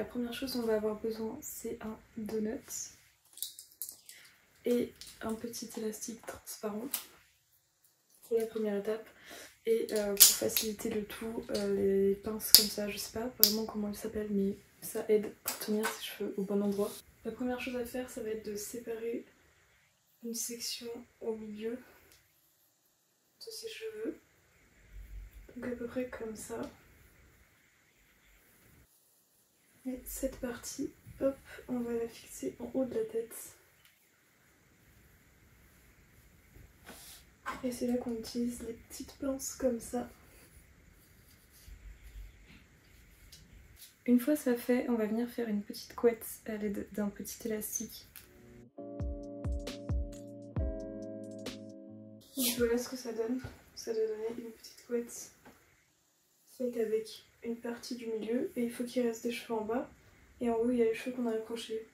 La première chose dont on va avoir besoin, c'est un donut et un petit élastique transparent pour la première étape. Et pour faciliter le tout, les pinces comme ça, je sais pas vraiment comment elles s'appellent, mais ça aide pour tenir ses cheveux au bon endroit. La première chose à faire, ça va être de séparer une section au milieu de ses cheveux. Donc à peu près comme ça. Et cette partie, hop, on va la fixer en haut de la tête. Et c'est là qu'on utilise les petites pinces comme ça. Une fois ça fait, on va venir faire une petite couette à l'aide d'un petit élastique. Donc voilà ce que ça donne. Ça doit donner une petite couette faite avec une partie du milieu et il faut qu'il reste des cheveux en bas. Et en haut il y a les cheveux qu'on a accrochés.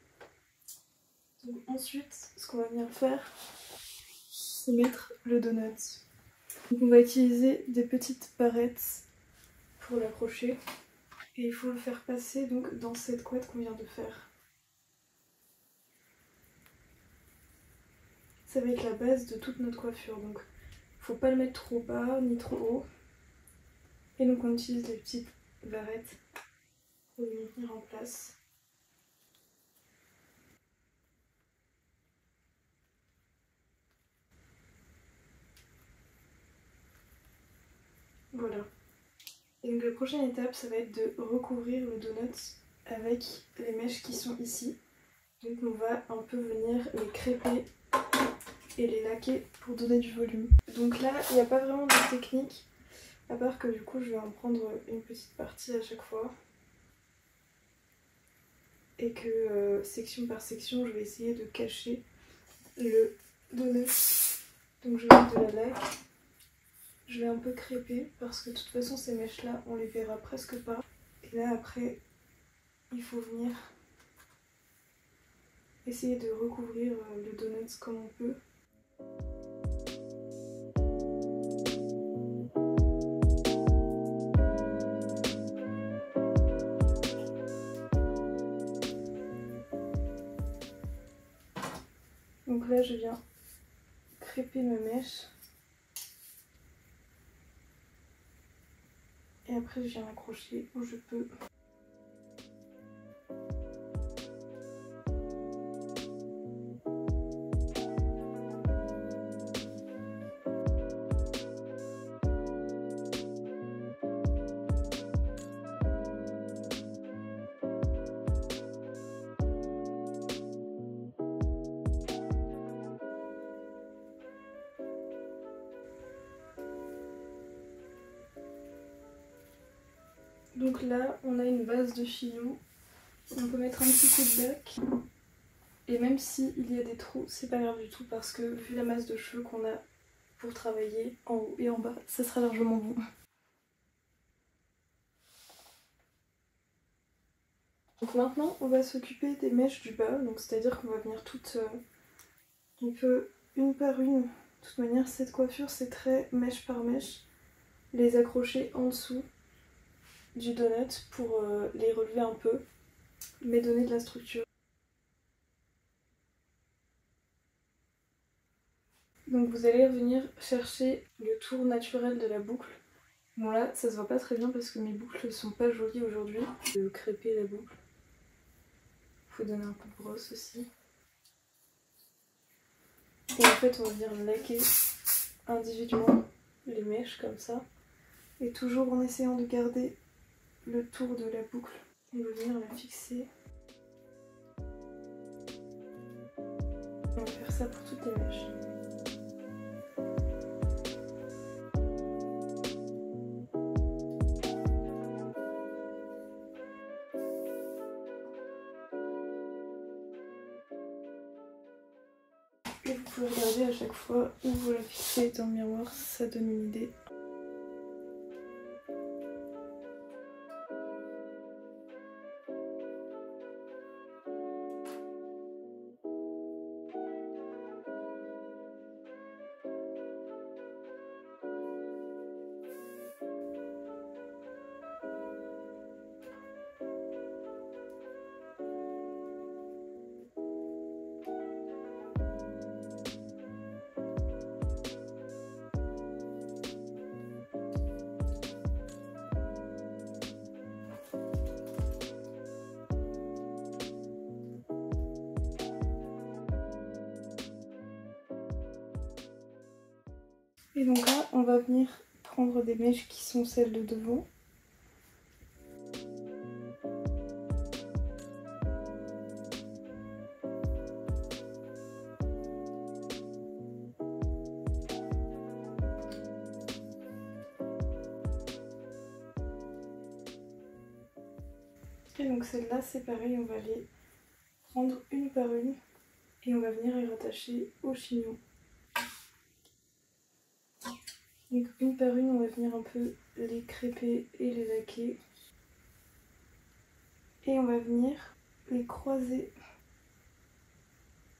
Donc ensuite, ce qu'on va venir faire, c'est mettre le donut. Donc on va utiliser des petites barrettes pour l'accrocher. Et il faut le faire passer donc dans cette couette qu'on vient de faire. Ça va être la base de toute notre coiffure, donc faut pas le mettre trop bas ni trop haut. Et donc on utilise les petites barrettes pour le maintenir en place. Voilà. Et donc la prochaine étape, ça va être de recouvrir le donut avec les mèches qui sont ici. Donc on va un peu venir les crêper et les laquer pour donner du volume. Donc là, il n'y a pas vraiment de technique, à part que du coup je vais en prendre une petite partie à chaque fois. Et que section par section, je vais essayer de cacher le donut. Donc je vais mettre de la laque. Je vais un peu crêper parce que de toute façon ces mèches là on les verra presque pas. Et là après il faut venir essayer de recouvrir le donut comme on peut. Donc là je viens crêper ma mèche. Et après je viens accrocher où je peux. Donc là on a une base de filou. On peut mettre un petit peu de laque. Et même s'il y a des trous, c'est pas grave du tout parce que vu la masse de cheveux qu'on a pour travailler en haut et en bas, ça sera largement bon. Donc maintenant on va s'occuper des mèches du bas, donc c'est-à-dire qu'on va venir toutes un peu une par une. De toute manière cette coiffure c'est très mèche par mèche. Les accrocher en dessous du donut pour les relever un peu, mais donner de la structure. Donc vous allez venir chercher le tour naturel de la boucle. Bon là ça se voit pas très bien parce que mes boucles sont pas jolies aujourd'hui. Je vais crêper la boucle. Faut donner un coup de brosse aussi. Et en fait on va venir laquer individuellement les mèches comme ça. Et toujours en essayant de garder le tour de la boucle. On va venir la fixer. On va faire ça pour toutes les mèches. Et vous pouvez regarder à chaque fois où vous la fixez dans le miroir, ça donne une idée. Et donc là, on va venir prendre des mèches qui sont celles de devant. Et donc celles-là, c'est pareil, on va les prendre une par une et on va venir les rattacher au chignon. Donc une par une, on va venir un peu les crêper et les laquer. Et on va venir les croiser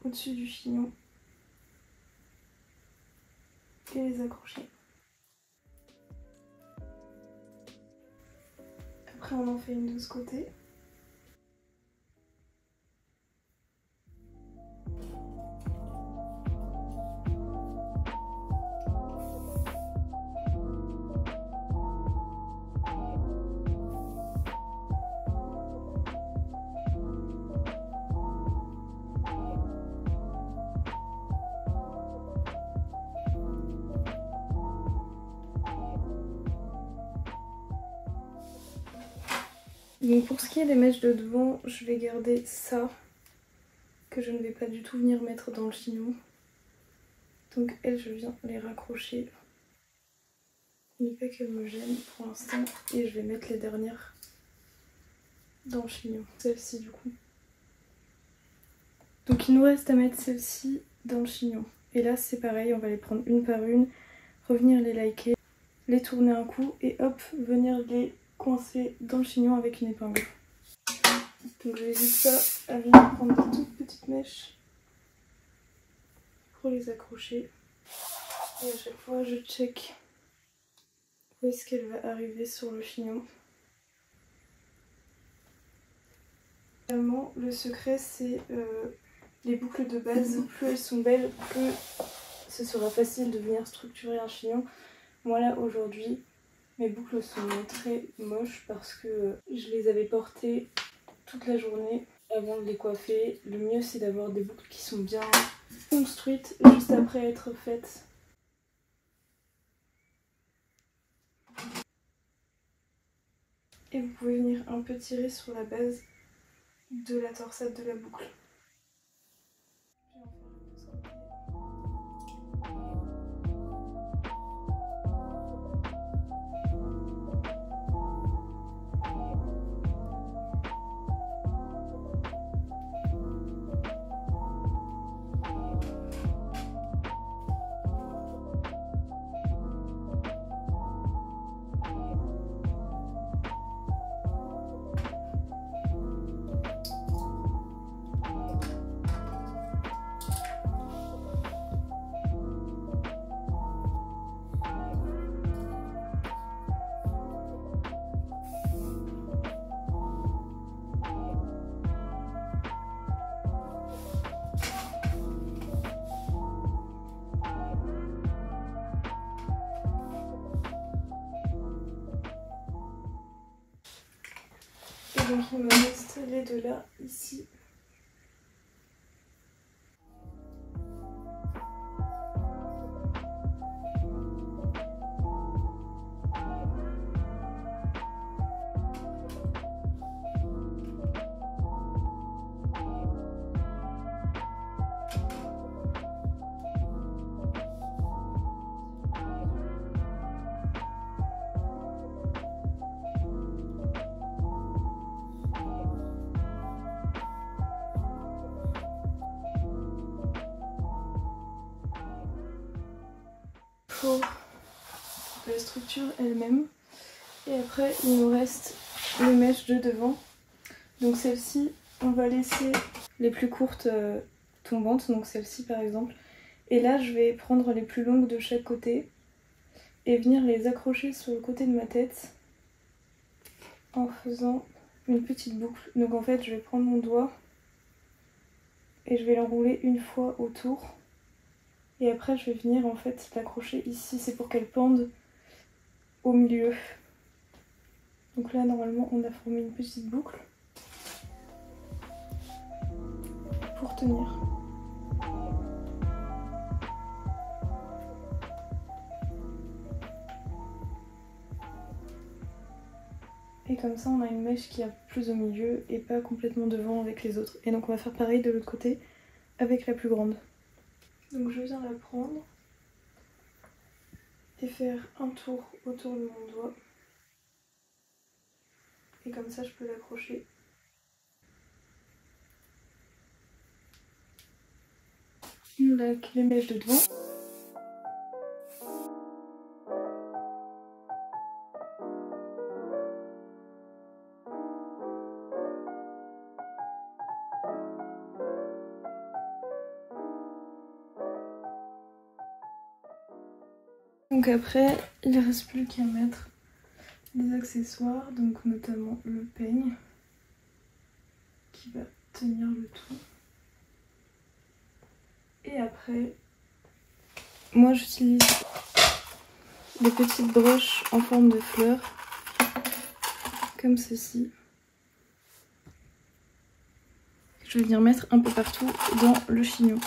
au-dessus du chignon et les accrocher. Après on en fait une de ce côté. Donc pour ce qui est des mèches de devant, je vais garder ça, que je ne vais pas du tout venir mettre dans le chignon. Donc elles, je viens les raccrocher. Il n'est pas qu'elles me gênent pour l'instant. Et je vais mettre les dernières dans le chignon. Celle-ci du coup. Donc il nous reste à mettre celle-ci dans le chignon. Et là c'est pareil, on va les prendre une par une, revenir les liker, les tourner un coup et hop, venir les coincer dans le chignon avec une épingle. Donc je n'hésite pas à venir prendre des toutes petites mèches pour les accrocher. Et à chaque fois je check où est-ce qu'elle va arriver sur le chignon. Finalement, le secret c'est les boucles de base. Plus elles sont belles, plus ce sera facile de venir structurer un chignon. Moi là aujourd'hui, mes boucles sont très moches parce que je les avais portées toute la journée avant de les coiffer. Le mieux c'est d'avoir des boucles qui sont bien construites juste après être faites. Et vous pouvez venir un peu tirer sur la base de la torsade de la boucle. Et donc il me reste les deux là, ici. Pour la structure elle-même. Et après il nous reste les mèches de devant. Donc celle-ci on va laisser les plus courtes tombantes, donc celle-ci par exemple. Et là je vais prendre les plus longues de chaque côté et venir les accrocher sur le côté de ma tête en faisant une petite boucle. Donc en fait je vais prendre mon doigt et je vais l'enrouler une fois autour. Et après je vais venir en fait l'accrocher ici, c'est pour qu'elle pende au milieu. Donc là normalement on a formé une petite boucle pour tenir. Et comme ça on a une mèche qui est plus au milieu et pas complètement devant avec les autres. Et donc on va faire pareil de l'autre côté avec la plus grande. Donc je viens la prendre et faire un tour autour de mon doigt. Et comme ça je peux l'accrocher. Avec les mèches de devant. Donc après, il ne reste plus qu'à mettre les accessoires, donc notamment le peigne qui va tenir le tout. Et après, moi j'utilise des petites broches en forme de fleurs, comme ceci. Je vais venir mettre un peu partout dans le chignon.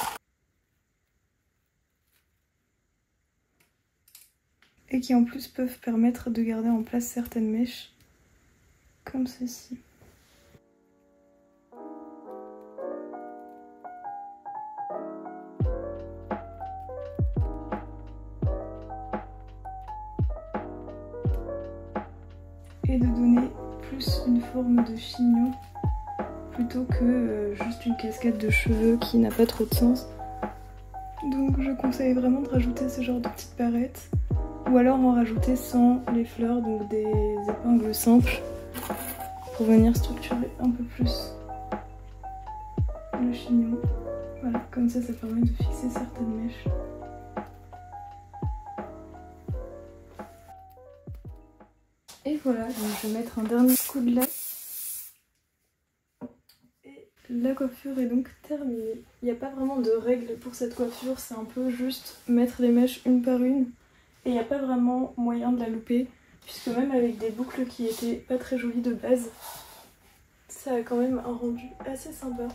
Et qui en plus peuvent permettre de garder en place certaines mèches, comme ceci. Et de donner plus une forme de chignon plutôt que juste une cascade de cheveux qui n'a pas trop de sens. Donc je conseille vraiment de rajouter ce genre de petites barrettes ou alors en rajouter sans les fleurs, donc des épingles simples pour venir structurer un peu plus le chignon. Voilà, comme ça permet de fixer certaines mèches. Et voilà, donc je vais mettre un dernier coup de lace. Et la coiffure est donc terminée. Il n'y a pas vraiment de règles pour cette coiffure, c'est un peu juste mettre les mèches une par une. Et il n'y a pas vraiment moyen de la louper, puisque même avec des boucles qui étaient pas très jolies de base, ça a quand même un rendu assez sympa.